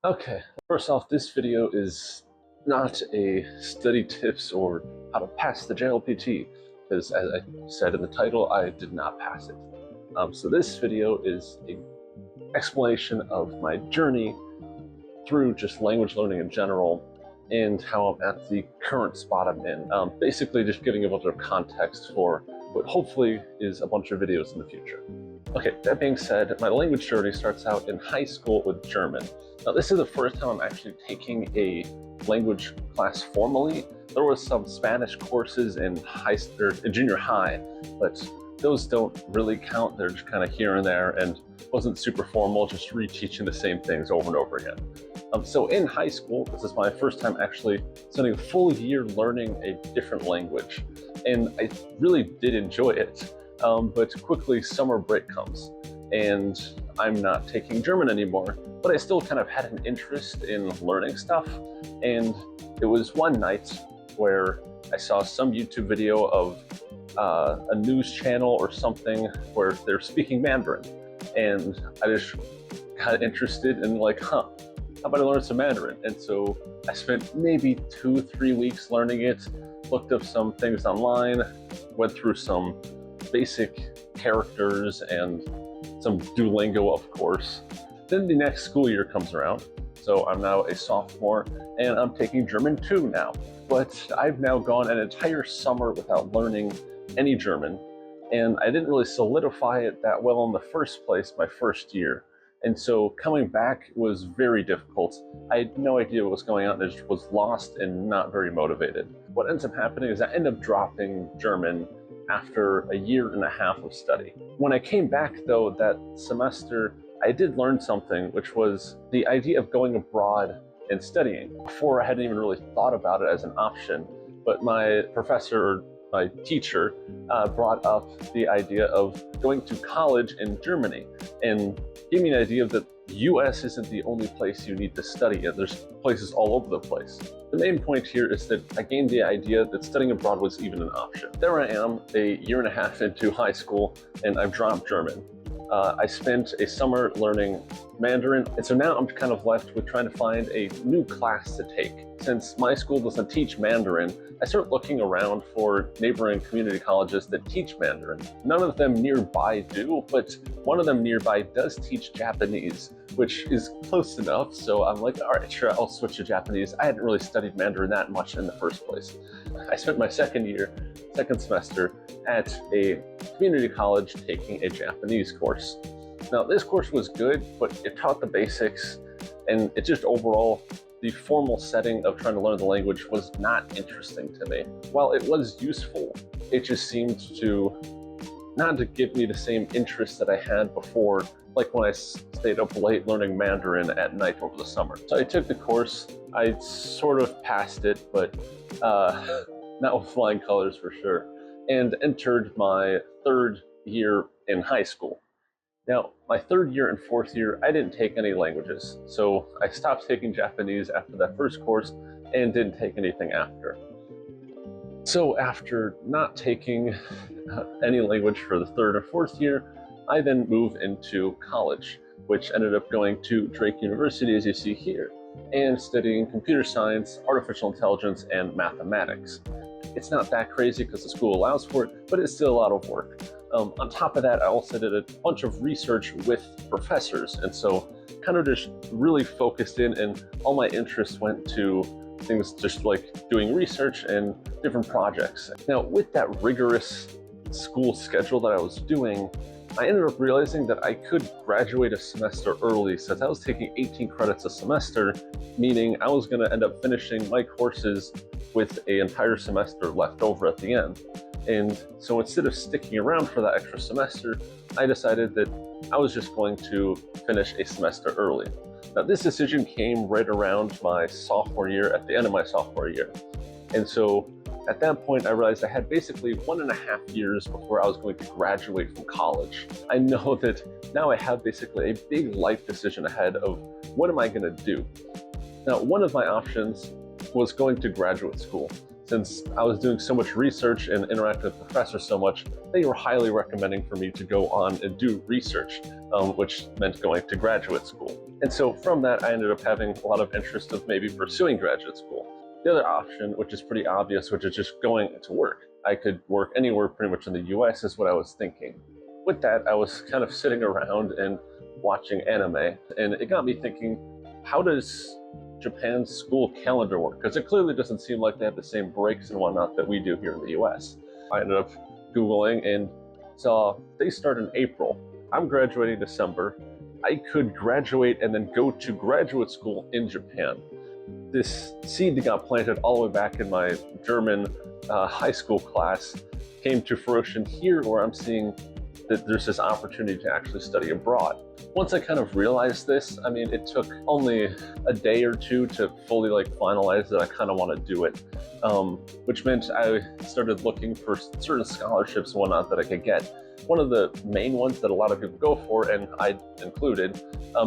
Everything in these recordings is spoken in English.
Okay, first off, this video is not a study tips or how to pass the JLPT, because as I said in the title, I did not pass it. So this video is an explanation of my journey through just language learning in general and how I'm at the current spot I'm in. Basically just giving a bunch of context for what hopefully is a bunch of videos in the future. Okay, that being said, my language journey starts out in high school with German. Now, this is the first time I'm actually taking a language class formally. There was some Spanish courses in junior high, but those don't really count. They're just kind of here and there and wasn't super formal, just reteaching the same things over and over again. So in high school, this is my first time actually spending a full year learning a different language. And I really did enjoy it. But quickly summer break comes and I'm not taking German anymore, but I still kind of had an interest in learning stuff. And it was one night where I saw some YouTube video of a news channel or something where they're speaking Mandarin. And I just got interested in like, how about I learn some Mandarin? And so I spent maybe 2-3 weeks learning it, looked up some things online, went through some basic characters and some Duolingo, of course. Then the next school year comes around. So I'm now a sophomore and I'm taking German 2 now. But I've now gone an entire summer without learning any German. And I didn't really solidify it that well in the first place my first year. And so coming back was very difficult. I had no idea what was going on. I just was lost and not very motivated. What ends up happening is I end up dropping German after a year and a half of study. When I came back though, that semester, I did learn something, which was the idea of going abroad and studying. Before I hadn't even really thought about it as an option, but my professor, or my teacher, brought up the idea of going to college in Germany and gave me an idea that the US isn't the only place you need to study in. There's places all over the place. The main point here is that I gained the idea that studying abroad was even an option. There I am, a year and a half into high school, and I've dropped German. I spent a summer learning Mandarin, and so now I'm kind of left with trying to find a new class to take. Since my school doesn't teach Mandarin, I start looking around for neighboring community colleges that teach Mandarin. None of them nearby do, but one of them nearby does teach Japanese, which is close enough, so I'm like, all right, sure, I'll switch to Japanese. I hadn't really studied Mandarin that much in the first place. I spent my second semester at a community college taking a Japanese course. Now, this course was good, but it taught the basics, and it just overall, the formal setting of trying to learn the language was not interesting to me. While it was useful, it just seemed to not to give me the same interest that I had before, like when I stayed up late learning Mandarin at night over the summer. So I took the course, I sort of passed it, but not with flying colors for sure, and entered my third year in high school. Now, my third year and fourth year, I didn't take any languages, so I stopped taking Japanese after that first course and didn't take anything after. So after not taking any language for the third or fourth year, I then moved into college, which ended up going to Drake University, as you see here, and studying computer science, artificial intelligence, and mathematics. It's not that crazy because the school allows for it, but it's still a lot of work. On top of that, I also did a bunch of research with professors, and so kind of just really focused in, and all my interests went to things just like doing research and different projects. Now, with that rigorous school schedule that I was doing, I ended up realizing that I could graduate a semester early since I was taking 18 credits a semester, meaning I was going to end up finishing my courses with an entire semester left over at the end. And so instead of sticking around for that extra semester, I decided that I was just going to finish a semester early. Now, this decision came right around my sophomore year, at the end of my sophomore year. And so at that point, I realized I had basically 1.5 years before I was going to graduate from college. I know that now I have basically a big life decision ahead of what am I going to do? Now, one of my options was going to graduate school. Since I was doing so much research and interacting with professors so much, they were highly recommending for me to go on and do research, which meant going to graduate school. And so from that, I ended up having a lot of interest of maybe pursuing graduate school. The other option, which is pretty obvious, which is just going to work. I could work anywhere pretty much in the US is what I was thinking. With that, I was kind of sitting around and watching anime, and it got me thinking, how does Japan's school calendar work? Because it clearly doesn't seem like they have the same breaks and whatnot that we do here in the US. I ended up Googling and saw they start in April. I'm graduating December. I could graduate and then go to graduate school in Japan. This seed that got planted all the way back in my German high school class came to fruition here, where I'm seeing that there's this opportunity to actually study abroad. Once I kind of realized this, I mean, it took only a day or two to fully finalize that I kind of want to do it, which meant I started looking for certain scholarships and whatnot that I could get. One of the main ones that a lot of people go for, and I included,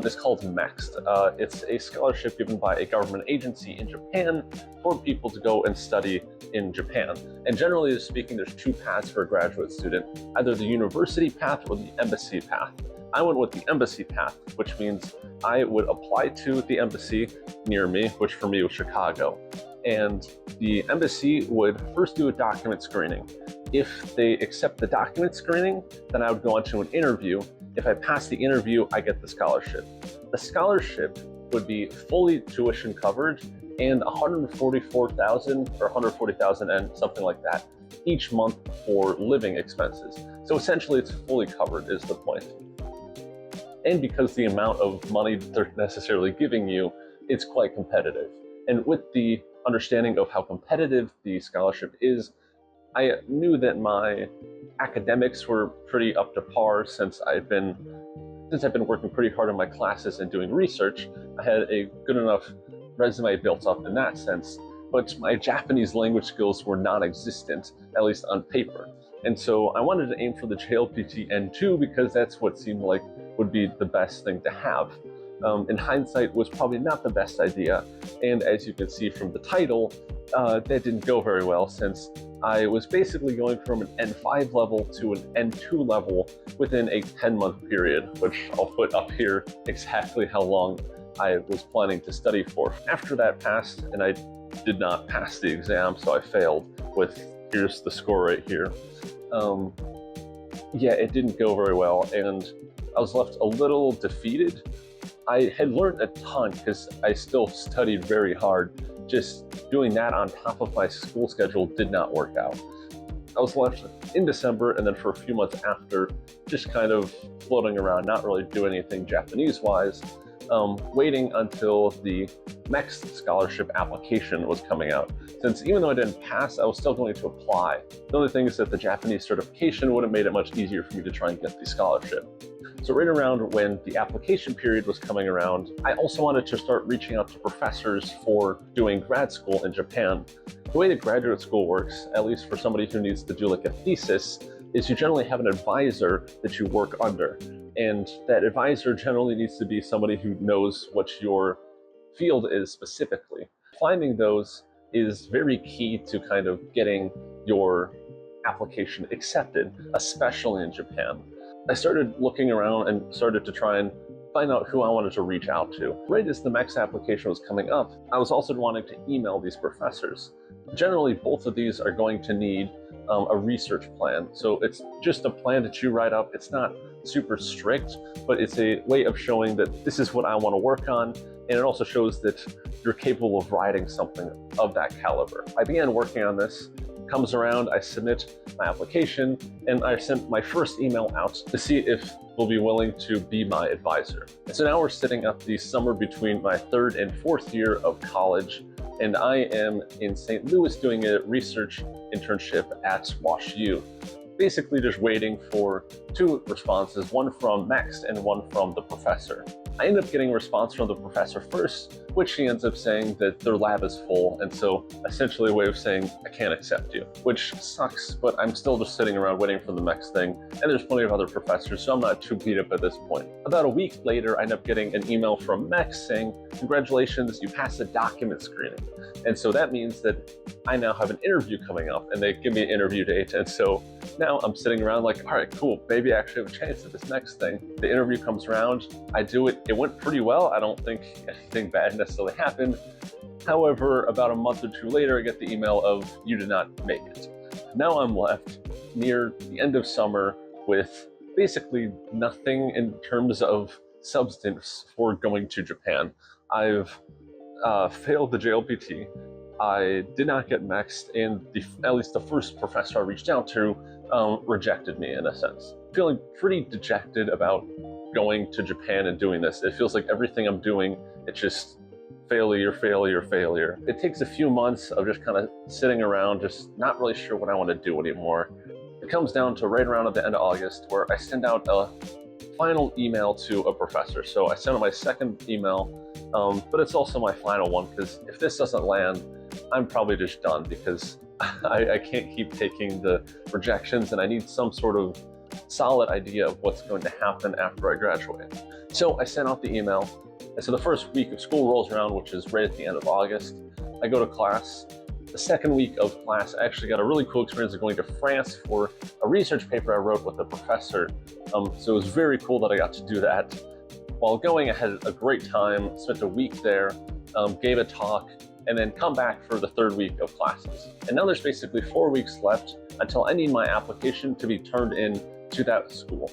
is called MEXT. It's a scholarship given by a government agency in Japan for people to go and study in Japan. And generally speaking, there's two paths for a graduate student, either the university path or the embassy path. I went with the embassy path, which means I would apply to the embassy near me, which for me was Chicago. And the embassy would first do a document screening. If they accept the document screening, then I would go on to an interview. If I pass the interview, I get the scholarship. The scholarship would be fully tuition covered and $144,000 or $140,000 and something like that each month for living expenses. So essentially it's fully covered is the point. And because the amount of money they're necessarily giving you, it's quite competitive. And with the understanding of how competitive the scholarship is, I knew that my academics were pretty up to par since I've been working pretty hard on my classes and doing research. I had a good enough resume built up in that sense, but my Japanese language skills were non-existent, at least on paper. And so I wanted to aim for the JLPT N2 because that's what seemed like would be the best thing to have. In hindsight, was probably not the best idea. And as you can see from the title, that didn't go very well, since I was basically going from an N5 level to an N2 level within a 10-month period, which I'll put up here exactly how long I was planning to study for. After that passed, and I did not pass the exam, so I failed with, here's the score right here. Yeah, it didn't go very well, and I was left a little defeated. I had learned a ton because I still studied very hard. Just doing that on top of my school schedule did not work out. I was left in December, and then for a few months after, just kind of floating around, not really doing anything Japanese-wise, waiting until the next scholarship application was coming out. Since even though I didn't pass, I was still going to apply. The only thing is that the Japanese certification would have made it much easier for me to try and get the scholarship. So right around when the application period was coming around, I also wanted to start reaching out to professors for doing grad school in Japan. The way that graduate school works, at least for somebody who needs to do like a thesis, is you generally have an advisor that you work under. And that advisor generally needs to be somebody who knows what your field is specifically. Finding those is very key to kind of getting your application accepted, especially in Japan. I started looking around and started to try and find out who I wanted to reach out to. Right as the MEX application was coming up, I was also wanting to email these professors. Generally, both of these are going to need a research plan. So it's just a plan that you write up. It's not super strict, but it's a way of showing that this is what I want to work on. And it also shows that you're capable of writing something of that caliber. I began working on this. Comes around, I submit my application, and I sent my first email out to see if they'll be willing to be my advisor. And so now we're sitting up the summer between my third and fourth year of college, and I am in St. Louis doing a research internship at WashU. Basically just waiting for two responses, one from MEXT and one from the professor. I end up getting a response from the professor first, which he ends up saying that their lab is full, and so essentially a way of saying, I can't accept you, which sucks, but I'm still just sitting around waiting for the next thing, and there's plenty of other professors, so I'm not too beat up at this point. About a week later, I end up getting an email from MEX saying, congratulations, you passed the document screening. And so that means that I now have an interview coming up, and they give me an interview date, and so now I'm sitting around like, all right, cool, maybe I actually have a chance at this next thing. The interview comes around, I do it it went pretty well. I don't think anything bad necessarily happened. However, about a month or two later, I get the email of, you did not make it. Now I'm left near the end of summer with basically nothing in terms of substance for going to Japan. I've failed the JLPT. I did not get MEXed, and at least the first professor I reached out to rejected me in a sense. Feeling pretty dejected about going to Japan and doing this. It feels like everything I'm doing, it's just failure, failure, failure. It takes a few months of just kind of sitting around, just not really sure what I want to do anymore. It comes down to right around at the end of August where I send out a final email to a professor. So I sent out my second email, but it's also my final one, because if this doesn't land, I'm probably just done, because I can't keep taking the rejections, and I need some sort of solid idea of what's going to happen after I graduate. So I sent out the email, and so the first week of school rolls around, which is right at the end of August. I go to class. The second week of class, I actually got a really cool experience of going to France for a research paper I wrote with a professor. So it was very cool that I got to do that. While going, I had a great time, spent a week there, gave a talk, and then come back for the third week of classes. And now there's basically 4 weeks left until I need my application to be turned in to that school.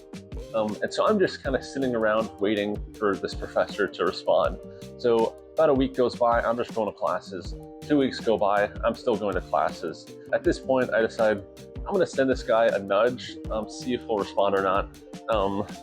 And so I'm just kind of sitting around waiting for this professor to respond. So about a week goes by, I'm just going to classes. 2 weeks go by, I'm still going to classes. At this point, I decide I'm gonna send this guy a nudge, see if he'll respond or not.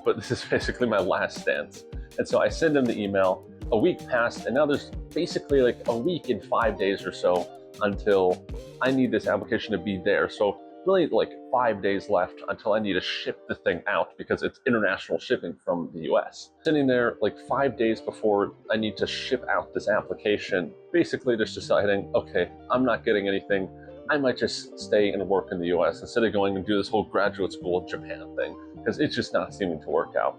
But this is basically my last stance. And so I send him the email. A week passed, and now there's basically like a week and 5 days or so until I need this application to be there. So really like 5 days left until I need to ship the thing out, because it's international shipping from the US. Sitting there like 5 days before I need to ship out this application, basically just deciding, okay, I'm not getting anything. I might just stay and work in the US instead of going and do this whole graduate school in Japan thing, because it's just not seeming to work out.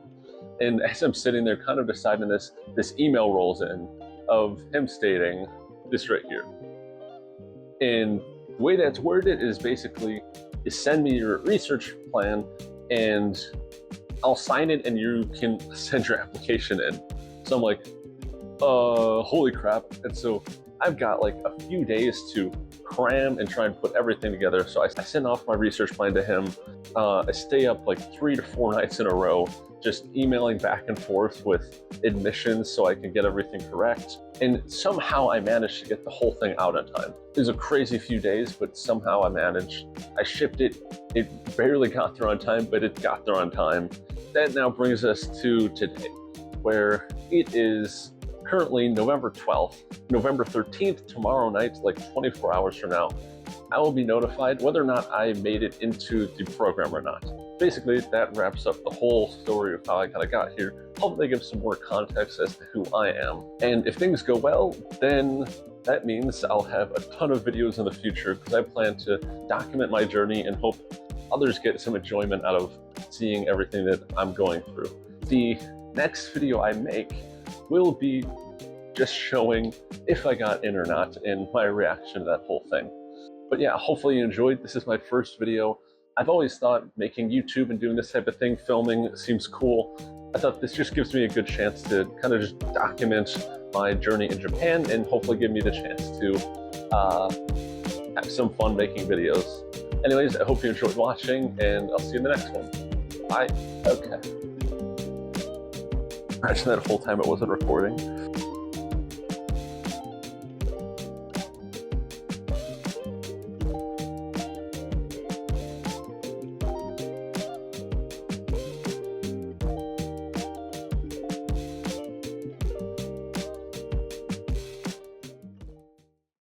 And as I'm sitting there kind of deciding this email rolls in of him stating this right here. And the way that's worded is basically, is send me your research plan and I'll sign it and you can send your application in. So I'm like, holy crap. And so I've got like a few days to cram and try and put everything together. So I send off my research plan to him. I stay up like 3 to 4 nights in a row, just emailing back and forth with admissions so I can get everything correct. And somehow I managed to get the whole thing out on time. It was a crazy few days, but somehow I managed. I shipped it. It barely got there on time, but it got there on time. That now brings us to today, where it is currently November 12th, November 13th, tomorrow night, like 24 hours from now, I will be notified whether or not I made it into the program or not. Basically, that wraps up the whole story of how I kind of got here. Hopefully give some more context as to who I am. And if things go well, then that means I'll have a ton of videos in the future, because I plan to document my journey and hope others get some enjoyment out of seeing everything that I'm going through. The next video I make will be just showing if I got in or not and my reaction to that whole thing. But yeah, hopefully you enjoyed. This is my first video. I've always thought making YouTube and doing this type of thing, filming, seems cool. I thought this just gives me a good chance to kind of just document my journey in Japan and hopefully give me the chance to have some fun making videos. Anyways, I hope you enjoyed watching, and I'll see you in the next one. Bye. Okay. Imagine that whole time it wasn't recording.